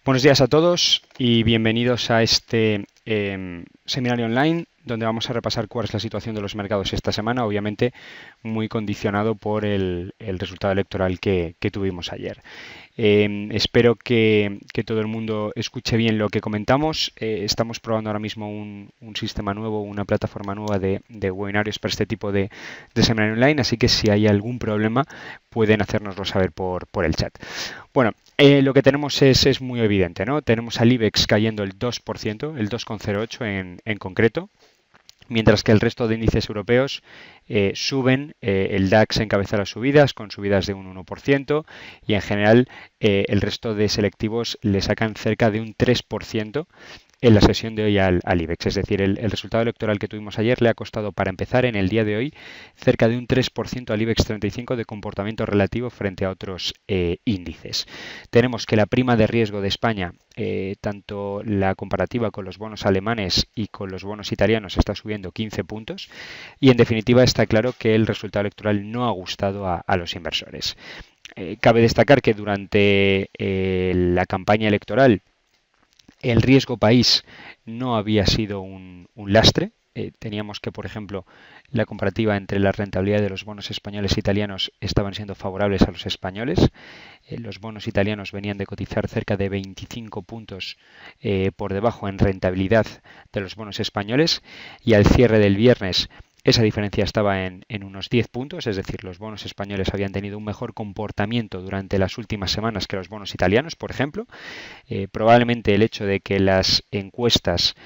Buenos días a todos y bienvenidos a este seminario online donde vamos a repasar cuál es la situación de los mercados esta semana, obviamente muy condicionado por el resultado electoral que tuvimos ayer. Espero que todo el mundo escuche bien lo que comentamos. Estamos probando ahora mismo un sistema nuevo, una plataforma nueva de webinarios para este tipo de seminario online, así que si hay algún problema pueden hacérnoslo saber por el chat. Bueno, lo que tenemos es muy evidente, ¿no? Tenemos al IBEX cayendo el 2%, el 2,08 en concreto, mientras que el resto de índices europeos suben. El DAX encabeza las subidas con subidas de un 1% y en general el resto de selectivos le sacan cerca de un 3% en la sesión de hoy al IBEX. Es decir, el resultado electoral que tuvimos ayer le ha costado, para empezar, en el día de hoy, cerca de un 3% al IBEX 35 de comportamiento relativo frente a otros índices. Tenemos que la prima de riesgo de España, tanto la comparativa con los bonos alemanes y con los bonos italianos, está subiendo 15 puntos y, en definitiva, está claro que el resultado electoral no ha gustado a los inversores. Cabe destacar que durante la campaña electoral el riesgo país no había sido un lastre. Teníamos que, por ejemplo, la comparativa entre la rentabilidad de los bonos españoles e italianos estaban siendo favorables a los españoles. Los bonos italianos venían de cotizar cerca de 25 puntos por debajo en rentabilidad de los bonos españoles, y al cierre del viernes esa diferencia estaba en unos 10 puntos, es decir, los bonos españoles habían tenido un mejor comportamiento durante las últimas semanas que los bonos italianos, por ejemplo. Probablemente el hecho de que las encuestas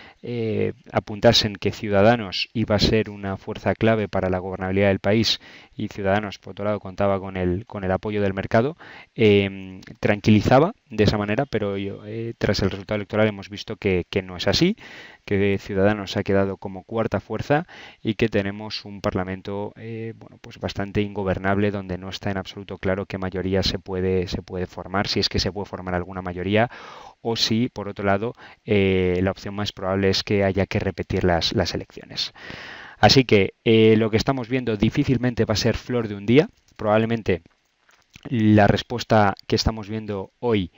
apuntasen que Ciudadanos iba a ser una fuerza clave para la gobernabilidad del país y Ciudadanos, por otro lado, contaba con el apoyo del mercado, tranquilizaba de esa manera, pero tras el resultado electoral hemos visto que no es así, que Ciudadanos ha quedado como cuarta fuerza y que tenemos un Parlamento pues bastante ingobernable, donde no está en absoluto claro qué mayoría se puede formar, si es que se puede formar alguna mayoría, o si, por otro lado, la opción más probable es que haya que repetir las elecciones. Así que lo que estamos viendo difícilmente va a ser flor de un día. Probablemente la respuesta que estamos viendo hoy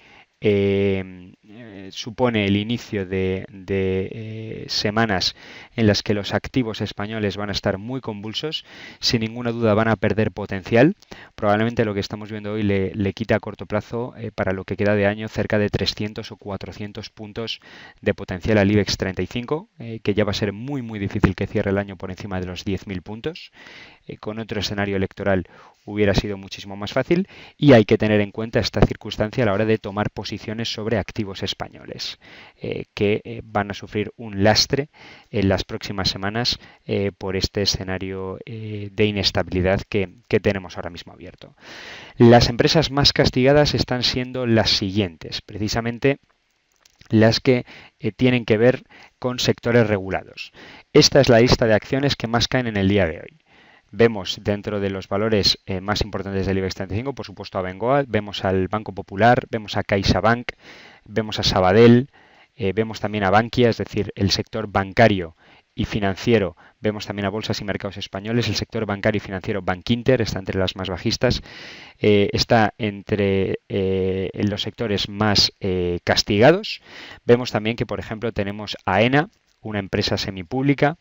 supone el inicio de semanas en las que los activos españoles van a estar muy convulsos, sin ninguna duda van a perder potencial. Probablemente lo que estamos viendo hoy le quita a corto plazo, para lo que queda de año, cerca de 300 o 400 puntos de potencial al IBEX 35, que ya va a ser muy muy difícil que cierre el año por encima de los 10.000 puntos. Con otro escenario electoral hubiera sido muchísimo más fácil, y hay que tener en cuenta esta circunstancia a la hora de tomar posiciones sobre activos españoles, que van a sufrir un lastre en las próximas semanas por este escenario de inestabilidad que tenemos ahora mismo abierto. Las empresas más castigadas están siendo las siguientes, precisamente las que tienen que ver con sectores regulados. Esta es la lista de acciones que más caen en el día de hoy. Vemos dentro de los valores más importantes del IBEX 35, por supuesto, a Bengoa, vemos al Banco Popular, vemos a CaixaBank, vemos a Sabadell, vemos también a Bankia, es decir, el sector bancario y financiero. Vemos también a Bolsas y Mercados Españoles, el sector bancario y financiero Bankinter está entre las más bajistas, está entre los sectores más castigados. Vemos también que, por ejemplo, tenemos a AENA, una empresa semipública,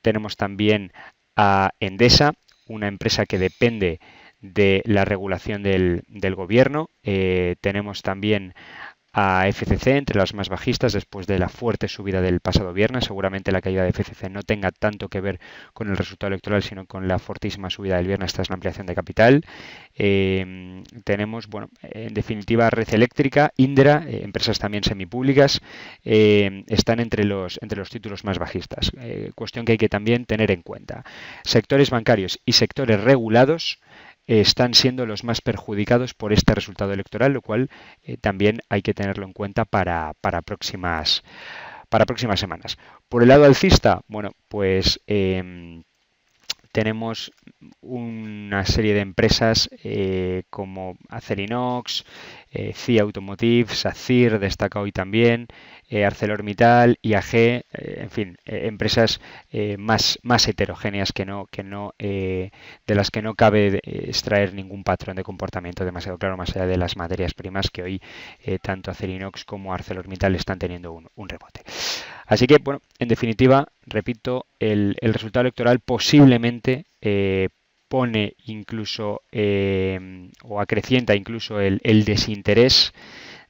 tenemos también a Endesa, una empresa que depende de la regulación del gobierno. Tenemos también a FCC entre las más bajistas después de la fuerte subida del pasado viernes. Seguramente la caída de FCC no tenga tanto que ver con el resultado electoral, sino con la fortísima subida del viernes tras la ampliación de capital. Tenemos, en definitiva, Red Eléctrica, Indra, empresas también semipúblicas, están entre los títulos más bajistas. Cuestión que hay que también tener en cuenta. Sectores bancarios y sectores regulados están siendo los más perjudicados por este resultado electoral, lo cual también hay que tenerlo en cuenta para próximas semanas. Por el lado alcista, pues tenemos una serie de empresas como Acerinox, CIA Automotive, SACIR destaca hoy también, ArcelorMittal, IAG, en fin, empresas más heterogéneas de las que no cabe extraer ningún patrón de comportamiento demasiado claro, más allá de las materias primas que hoy tanto Acerinox como ArcelorMittal están teniendo un rebote. Así que, bueno, en definitiva, repito, el resultado electoral posiblemente pone incluso o acrecienta incluso el desinterés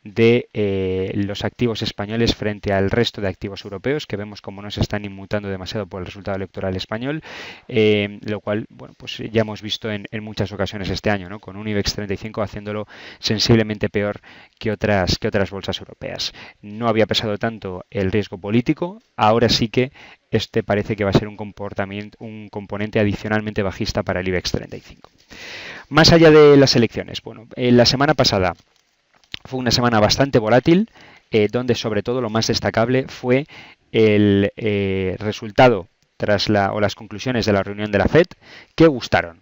de los activos españoles frente al resto de activos europeos, que vemos como no se están inmutando demasiado por el resultado electoral español, lo cual, bueno, pues ya hemos visto en muchas ocasiones este año, ¿no? Con un IBEX 35 haciéndolo sensiblemente peor que otras bolsas europeas. No había pesado tanto el riesgo político, ahora sí que este parece que va a ser un componente adicionalmente bajista para el IBEX 35. Más allá de las elecciones, bueno, la semana pasada fue una semana bastante volátil, donde sobre todo lo más destacable fue el resultado o las conclusiones de la reunión de la Fed, que gustaron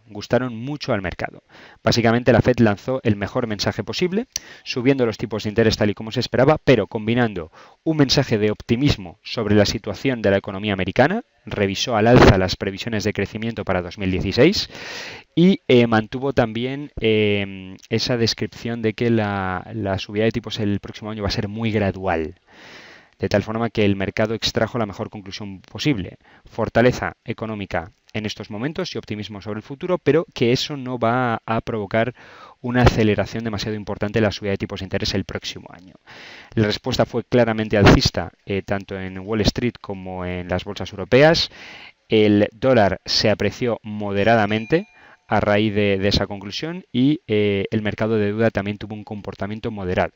mucho al mercado. Básicamente la Fed lanzó el mejor mensaje posible, subiendo los tipos de interés tal y como se esperaba, pero combinando un mensaje de optimismo sobre la situación de la economía americana, revisó al alza las previsiones de crecimiento para 2016 y mantuvo también esa descripción de que la subida de tipos el próximo año va a ser muy gradual, de tal forma que el mercado extrajo la mejor conclusión posible: fortaleza económica en estos momentos y optimismo sobre el futuro, pero que eso no va a provocar una aceleración demasiado importante en la subida de tipos de interés el próximo año. La respuesta fue claramente alcista, tanto en Wall Street como en las bolsas europeas. El dólar se apreció moderadamente a raíz de esa conclusión y el mercado de deuda también tuvo un comportamiento moderado.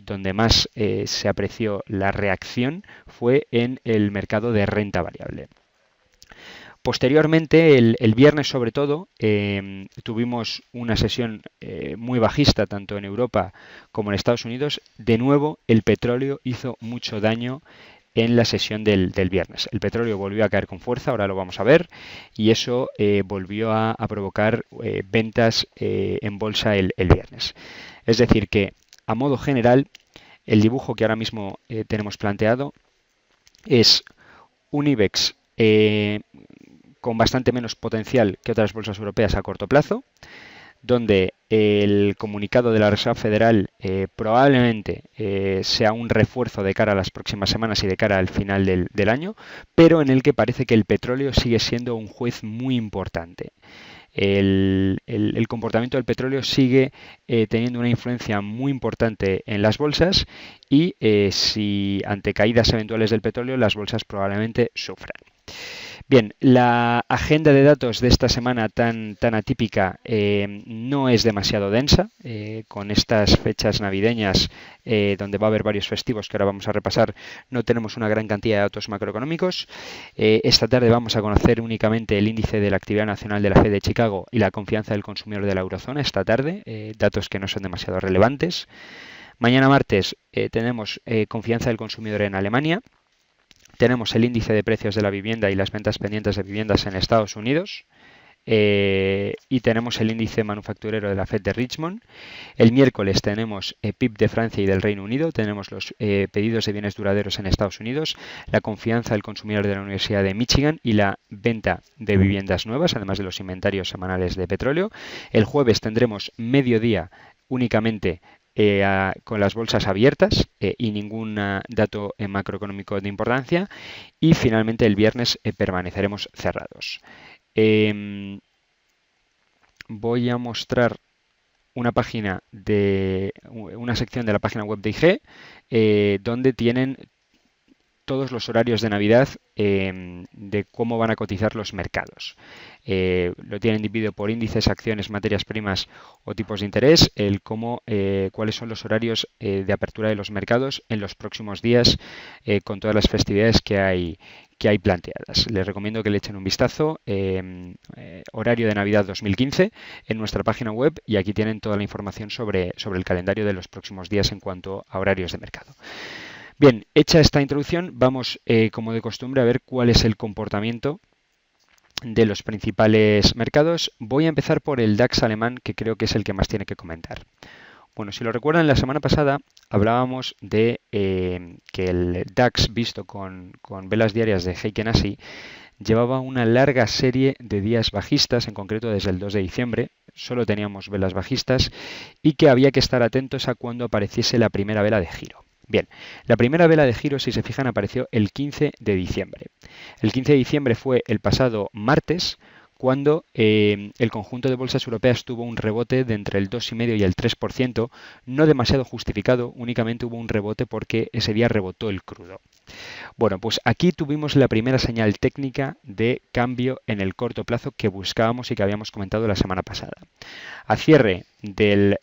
Donde más se apreció la reacción fue en el mercado de renta variable. Posteriormente, el viernes sobre todo, tuvimos una sesión muy bajista tanto en Europa como en Estados Unidos. De nuevo, el petróleo hizo mucho daño en la sesión del viernes. El petróleo volvió a caer con fuerza, ahora lo vamos a ver, y eso volvió a provocar ventas en bolsa el viernes. Es decir que, a modo general, el dibujo que ahora mismo tenemos planteado es un IBEX con bastante menos potencial que otras bolsas europeas a corto plazo, donde el comunicado de la Reserva Federal probablemente sea un refuerzo de cara a las próximas semanas y de cara al final del año, pero en el que parece que el petróleo sigue siendo un juez muy importante. El comportamiento del petróleo sigue teniendo una influencia muy importante en las bolsas y si ante caídas eventuales del petróleo las bolsas probablemente sufran. Bien, la agenda de datos de esta semana tan atípica no es demasiado densa, con estas fechas navideñas donde va a haber varios festivos que ahora vamos a repasar. No tenemos una gran cantidad de datos macroeconómicos. Esta tarde vamos a conocer únicamente el índice de la actividad nacional de la Fed de Chicago y la confianza del consumidor de la eurozona esta tarde, datos que no son demasiado relevantes. Mañana martes tenemos confianza del consumidor en Alemania. Tenemos el índice de precios de la vivienda y las ventas pendientes de viviendas en Estados Unidos. Y tenemos el índice manufacturero de la Fed de Richmond. El miércoles tenemos PIB de Francia y del Reino Unido. Tenemos los pedidos de bienes duraderos en Estados Unidos, la confianza del consumidor de la Universidad de Michigan y la venta de viviendas nuevas, además de los inventarios semanales de petróleo. El jueves tendremos mediodía únicamente con las bolsas abiertas y ningún dato macroeconómico de importancia, y finalmente el viernes permaneceremos cerrados. Voy a mostrar una sección de la página web de IG donde tienen todos los horarios de Navidad de cómo van a cotizar los mercados. Lo tienen dividido por índices, acciones, materias primas o tipos de interés, cuáles son los horarios de apertura de los mercados en los próximos días con todas las festividades que hay planteadas. Les recomiendo que le echen un vistazo. Horario de Navidad 2015 en nuestra página web, y aquí tienen toda la información sobre el calendario de los próximos días en cuanto a horarios de mercado. Bien, hecha esta introducción, vamos como de costumbre a ver cuál es el comportamiento de los principales mercados. Voy a empezar por el DAX alemán, que creo que es el que más tiene que comentar. Bueno, si lo recuerdan, la semana pasada hablábamos de que el DAX visto con velas diarias de Heiken Ashi llevaba una larga serie de días bajistas, en concreto desde el 2 de diciembre, solo teníamos velas bajistas y que había que estar atentos a cuando apareciese la primera vela de giro. Bien, la primera vela de giro, si se fijan, apareció el 15 de diciembre. El 15 de diciembre fue el pasado martes, cuando el conjunto de bolsas europeas tuvo un rebote de entre el 2,5 y el 3%, no demasiado justificado, únicamente hubo un rebote porque ese día rebotó el crudo. Bueno, pues aquí tuvimos la primera señal técnica de cambio en el corto plazo que buscábamos y que habíamos comentado la semana pasada. A cierre del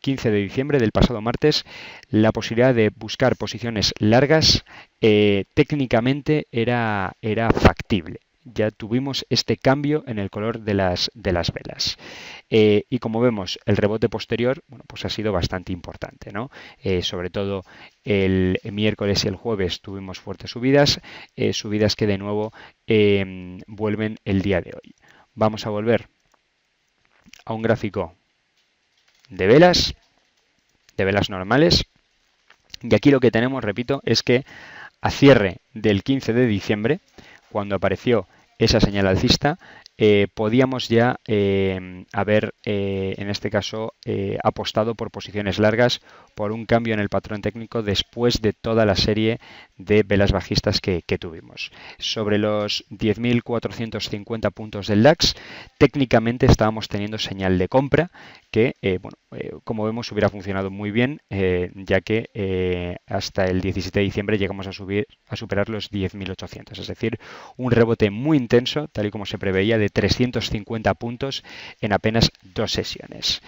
15 de diciembre, del pasado martes, la posibilidad de buscar posiciones largas técnicamente era factible. Ya tuvimos este cambio en el color de las velas. Y como vemos, el rebote posterior, bueno, pues ha sido bastante importante, ¿no? Sobre todo el miércoles y el jueves tuvimos fuertes subidas, subidas que de nuevo vuelven el día de hoy. Vamos a volver a un gráfico de velas normales. Y aquí lo que tenemos, repito, es que a cierre del 15 de diciembre, cuando apareció esa señal alcista, podíamos ya haber, en este caso, apostado por posiciones largas, por un cambio en el patrón técnico después de toda la serie de velas bajistas que tuvimos. Sobre los 10.450 puntos del DAX, técnicamente estábamos teniendo señal de compra que, como vemos, hubiera funcionado muy bien, ya que hasta el 17 de diciembre llegamos a superar los 10.800, es decir, un rebote muy intenso, tal y como se preveía, de 350 puntos en apenas 2 sesiones.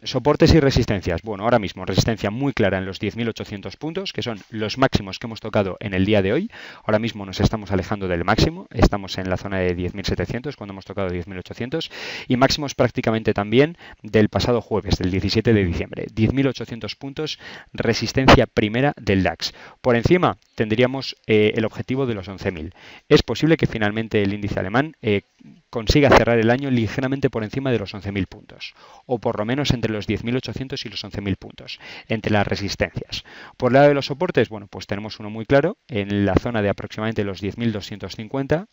Soportes y resistencias. Bueno, ahora mismo resistencia muy clara en los 10.800 puntos, que son los máximos que hemos tocado en el día de hoy. Ahora mismo nos estamos alejando del máximo, estamos en la zona de 10.700 cuando hemos tocado 10.800, y máximos prácticamente también del pasado jueves, del 17 de diciembre. 10.800 puntos, resistencia primera del DAX. Por encima tendríamos el objetivo de los 11.000. Es posible que finalmente el índice alemán consiga cerrar el año ligeramente por encima de los 11.000 puntos, o por lo menos entre los 10.800 y los 11.000 puntos, entre las resistencias. Por el lado de los soportes, bueno, pues tenemos uno muy claro, en la zona de aproximadamente los 10.250,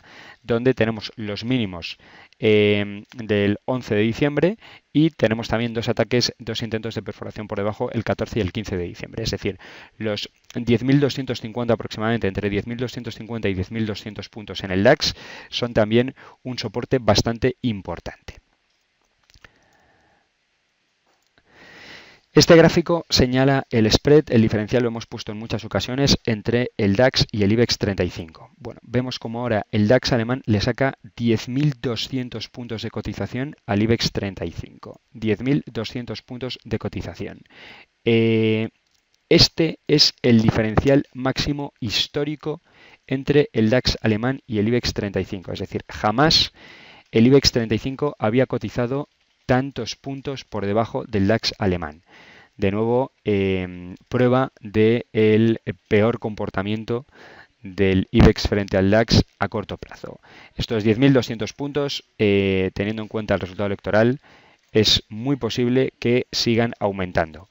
donde tenemos los mínimos del 11 de diciembre, y tenemos también dos intentos de perforación por debajo, el 14 y el 15 de diciembre. Es decir, los 10.250 aproximadamente, entre 10.250 y 10.200 puntos en el DAX, son también un soporte bastante importante. Este gráfico señala el spread, el diferencial lo hemos puesto en muchas ocasiones, entre el DAX y el IBEX 35. Bueno, vemos como ahora el DAX alemán le saca 10.200 puntos de cotización al IBEX 35. 10.200 puntos de cotización. Este es el diferencial máximo histórico entre el DAX alemán y el IBEX 35. Es decir, jamás el IBEX 35 había cotizado tantos puntos por debajo del DAX alemán. De nuevo, prueba del peor comportamiento del IBEX frente al DAX a corto plazo. Estos 10.200 puntos, teniendo en cuenta el resultado electoral, es muy posible que sigan aumentando.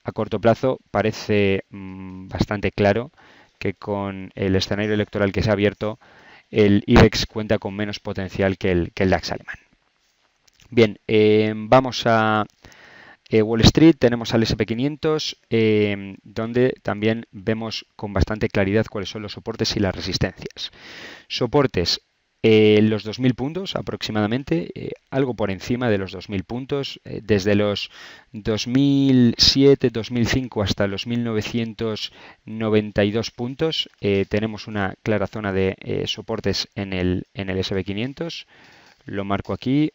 A corto plazo parece bastante claro que con el escenario electoral que se ha abierto, el IBEX cuenta con menos potencial que el DAX alemán. Bien, vamos a Wall Street, tenemos al SP500, donde también vemos con bastante claridad cuáles son los soportes y las resistencias. Soportes, los 2.000 puntos aproximadamente, algo por encima de los 2.000 puntos, desde los 2007, 2005 hasta los 1.992 puntos, tenemos una clara zona de soportes en el SP500. Lo marco aquí,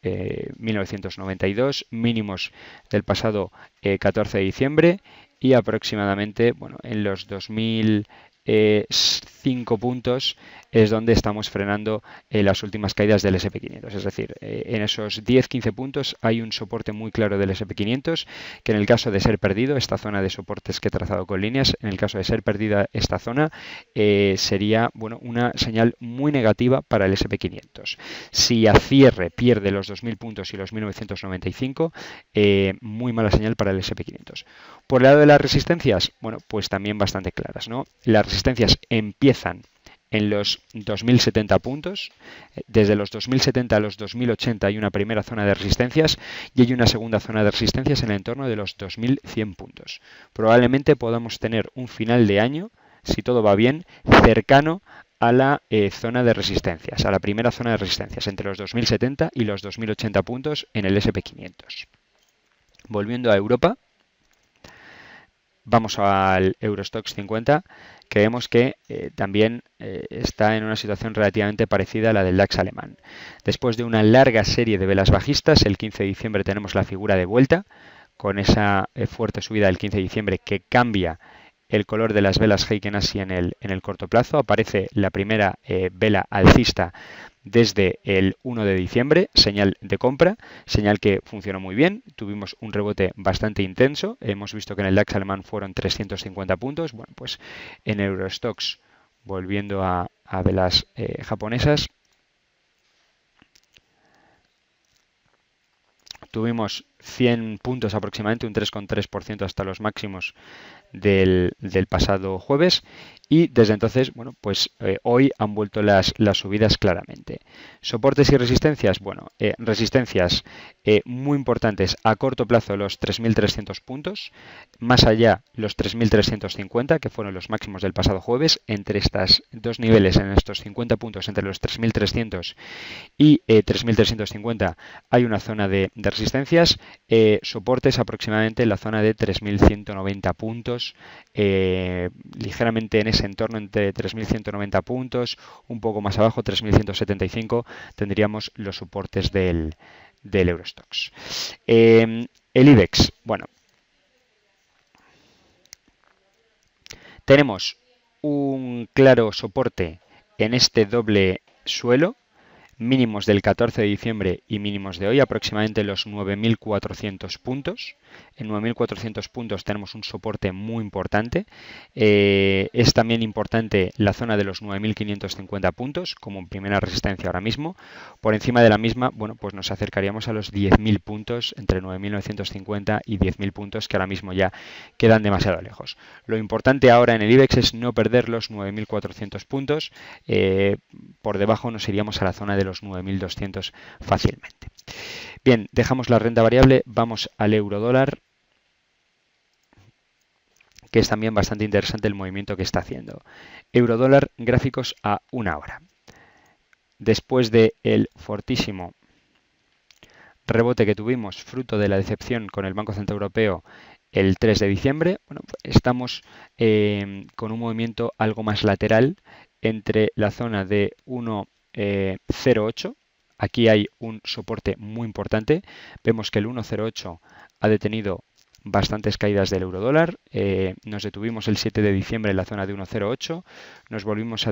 1992, mínimos del pasado 14 de diciembre, y aproximadamente, bueno, en los 2000 5 puntos es donde estamos frenando las últimas caídas del S&P 500. Es decir, en esos 10-15 puntos hay un soporte muy claro del S&P 500, que en el caso de ser perdido, esta zona de soportes que he trazado con líneas, en el caso de ser perdida esta zona, sería bueno, una señal muy negativa para el S&P 500. Si a cierre pierde los 2.000 puntos y los 1.995, muy mala señal para el S&P 500. Por el lado de las resistencias, bueno, pues también bastante claras, ¿no? Las resistencias empiezan en los 2.070 puntos. Desde los 2.070 a los 2.080 hay una primera zona de resistencias y hay una segunda zona de resistencias en el entorno de los 2.100 puntos. Probablemente podamos tener un final de año, si todo va bien, cercano a la zona de resistencias, a la primera zona de resistencias, entre los 2.070 y los 2.080 puntos en el S&P 500. Volviendo a Europa, vamos al Eurostoxx 50, que vemos que también está en una situación relativamente parecida a la del DAX alemán. Después de una larga serie de velas bajistas, el 15 de diciembre tenemos la figura de vuelta, con esa fuerte subida del 15 de diciembre que cambia el color de las velas Heiken Asia en el corto plazo. Aparece la primera vela alcista desde el 1 de diciembre, señal de compra, señal que funcionó muy bien. Tuvimos un rebote bastante intenso. Hemos visto que en el DAX alemán fueron 350 puntos. Bueno, pues en Eurostoxx, volviendo a velas japonesas, tuvimos 100 puntos aproximadamente, un 3,3% hasta los máximos del pasado jueves, y desde entonces, bueno, pues hoy han vuelto las subidas claramente. Soportes y resistencias, bueno, resistencias muy importantes a corto plazo, los 3.300 puntos, más allá los 3.350, que fueron los máximos del pasado jueves. Entre estos dos niveles, en estos 50 puntos, entre los 3.300 y 3.350, hay una zona de resistencias. Soportes aproximadamente en la zona de 3.190 puntos, ligeramente en ese entorno, entre 3.190 puntos, un poco más abajo, 3.175, tendríamos los soportes del Eurostoxx. El IBEX, bueno, tenemos un claro soporte en este doble suelo, mínimos del 14 de diciembre y mínimos de hoy, aproximadamente los 9.400 puntos. En 9.400 puntos tenemos un soporte muy importante. Es también importante la zona de los 9.550 puntos como primera resistencia ahora mismo. Por encima de la misma, bueno, pues nos acercaríamos a los 10.000 puntos, entre 9.950 y 10.000 puntos, que ahora mismo ya quedan demasiado lejos. Lo importante ahora en el IBEX es no perder los 9.400 puntos. Por debajo nos iríamos a la zona de los 9.200 fácilmente. Bien, dejamos la renta variable, vamos al euro dólar, que es también bastante interesante el movimiento que está haciendo. Euro dólar, gráficos a 1 hora. Después del fortísimo rebote que tuvimos, fruto de la decepción con el Banco Central Europeo el 3 de diciembre, bueno, estamos con un movimiento algo más lateral entre la zona de 1,08. Aquí hay un soporte muy importante. Vemos que el 1,08 ha detenido bastantes caídas del euro dólar. Nos detuvimos el 7 de diciembre en la zona de 1,08. Nos volvimos a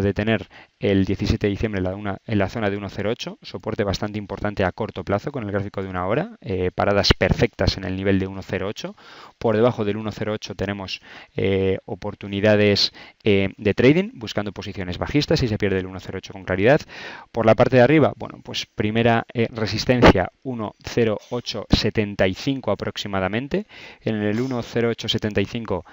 detener el 17 de diciembre en la zona de 1,08. Soporte bastante importante a corto plazo con el gráfico de 1 hora. Paradas perfectas en el nivel de 1,08. Por debajo del 1,08 tenemos oportunidades de trading, buscando posiciones bajistas y se pierde el 1,08 con claridad. Por la parte de arriba, bueno, pues primera resistencia 1,0875 aproximadamente. En el 1,0875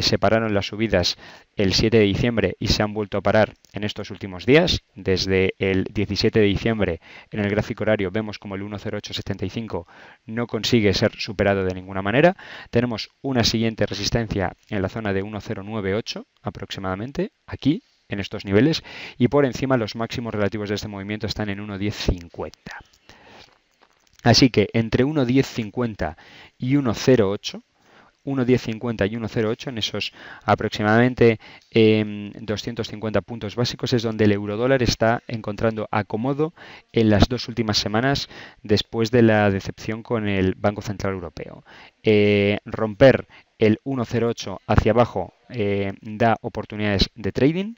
se pararon las subidas el 7 de diciembre y se han vuelto a parar en estos últimos días. Desde el 17 de diciembre en el gráfico horario vemos como el 1,0875 no consigue ser superado de ninguna manera. Tenemos una siguiente resistencia en la zona de 1,098 aproximadamente, aquí en estos niveles, y por encima los máximos relativos de este movimiento están en 1,1050. Así que entre 1,1050 y 1,08, 1,1050 y 1,08, en esos aproximadamente 250 puntos básicos, es donde el eurodólar está encontrando acomodo en las dos últimas semanas después de la decepción con el Banco Central Europeo. romper el 1.08 hacia abajo da oportunidades de trading,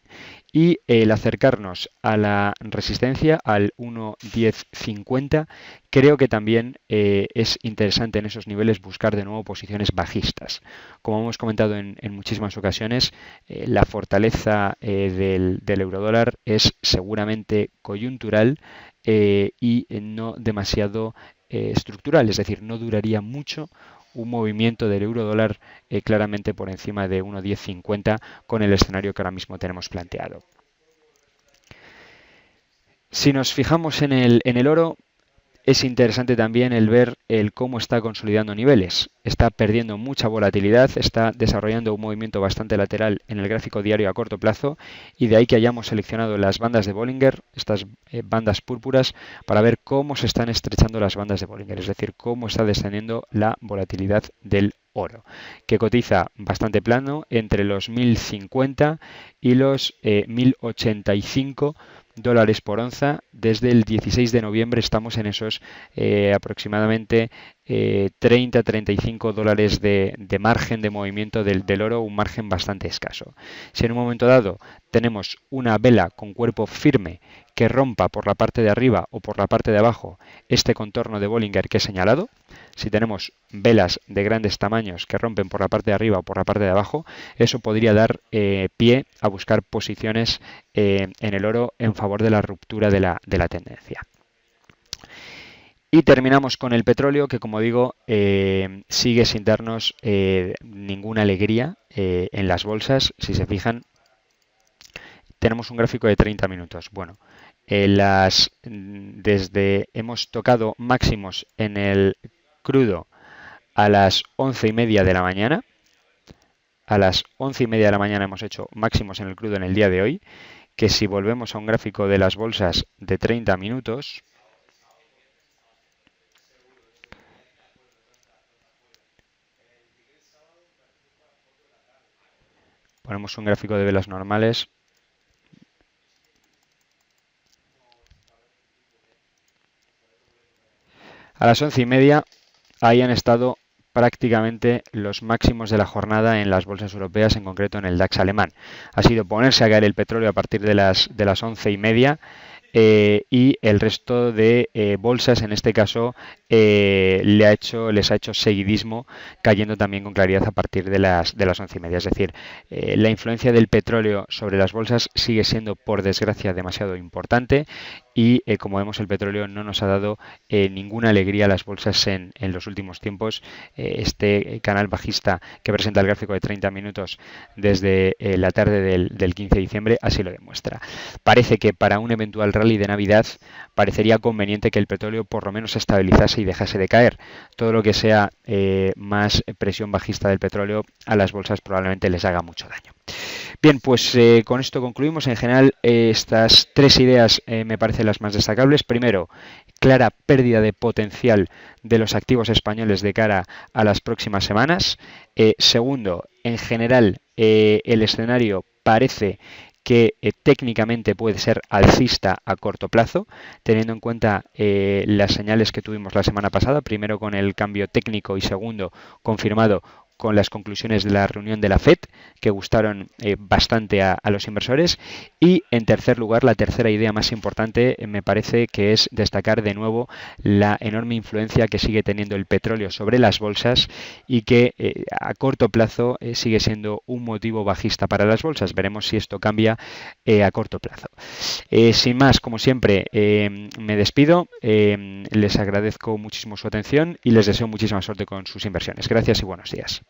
y el acercarnos a la resistencia al 1.1050 creo que también es interesante en esos niveles buscar de nuevo posiciones bajistas. Como hemos comentado en muchísimas ocasiones, la fortaleza del eurodólar es seguramente coyuntural y no demasiado estructural, es decir, no duraría mucho un movimiento del euro dólar claramente por encima de 1.1050 con el escenario que ahora mismo tenemos planteado. Si nos fijamos en el oro, es interesante también el ver cómo está consolidando niveles. Está perdiendo mucha volatilidad, está desarrollando un movimiento bastante lateral en el gráfico diario a corto plazo, y de ahí que hayamos seleccionado las bandas de Bollinger, estas bandas púrpuras, para ver cómo se están estrechando las bandas de Bollinger, es decir, cómo está descendiendo la volatilidad del oro, que cotiza bastante plano entre los 1.050 y los 1.085 dólares por onza. Desde el 16 de noviembre estamos en esos aproximadamente 30-35 dólares de margen de movimiento del oro, un margen bastante escaso. Si en un momento dado tenemos una vela con cuerpo firme que rompa por la parte de arriba o por la parte de abajo este contorno de Bollinger que he señalado, si tenemos velas de grandes tamaños que rompen por la parte de arriba o por la parte de abajo, eso podría dar pie a buscar posiciones en el oro en favor de la ruptura de la tendencia. Y terminamos con el petróleo, que como digo, sigue sin darnos ninguna alegría en las bolsas. Si se fijan, tenemos un gráfico de 30 minutos. Bueno, hemos tocado máximos en el crudo a las 11:30 de la mañana. A las 11:30 de la mañana hemos hecho máximos en el crudo en el día de hoy, que si volvemos a un gráfico de las bolsas de 30 minutos, ponemos un gráfico de velas normales, a las 11:30 ahí han estado prácticamente los máximos de la jornada en las bolsas europeas, en concreto en el DAX alemán. Ha sido ponerse a caer el petróleo a partir de las 11:30 y el resto de bolsas, en este caso, les ha hecho seguidismo, cayendo también con claridad a partir de las 11:30. Es decir, la influencia del petróleo sobre las bolsas sigue siendo, por desgracia, demasiado importante, y como vemos, el petróleo no nos ha dado ninguna alegría a las bolsas en los últimos tiempos. Este canal bajista que presenta el gráfico de 30 minutos desde la tarde del 15 de diciembre así lo demuestra. Parece que para un eventual rally de Navidad parecería conveniente que el petróleo por lo menos se estabilizase y dejase de caer. Todo lo que sea más presión bajista del petróleo a las bolsas probablemente les haga mucho daño. Bien, pues con esto concluimos. En general, estas tres ideas me parecen las más destacables. Primero, clara pérdida de potencial de los activos españoles de cara a las próximas semanas. Segundo, en general, el escenario parece que técnicamente puede ser alcista a corto plazo, teniendo en cuenta las señales que tuvimos la semana pasada, primero con el cambio técnico y segundo confirmado con las conclusiones de la reunión de la FED, que gustaron bastante a los inversores. Y en tercer lugar, la tercera idea más importante me parece que es destacar de nuevo la enorme influencia que sigue teniendo el petróleo sobre las bolsas y que a corto plazo sigue siendo un motivo bajista para las bolsas. Veremos si esto cambia a corto plazo. Sin más, como siempre, me despido. Les agradezco muchísimo su atención y les deseo muchísima suerte con sus inversiones. Gracias y buenos días.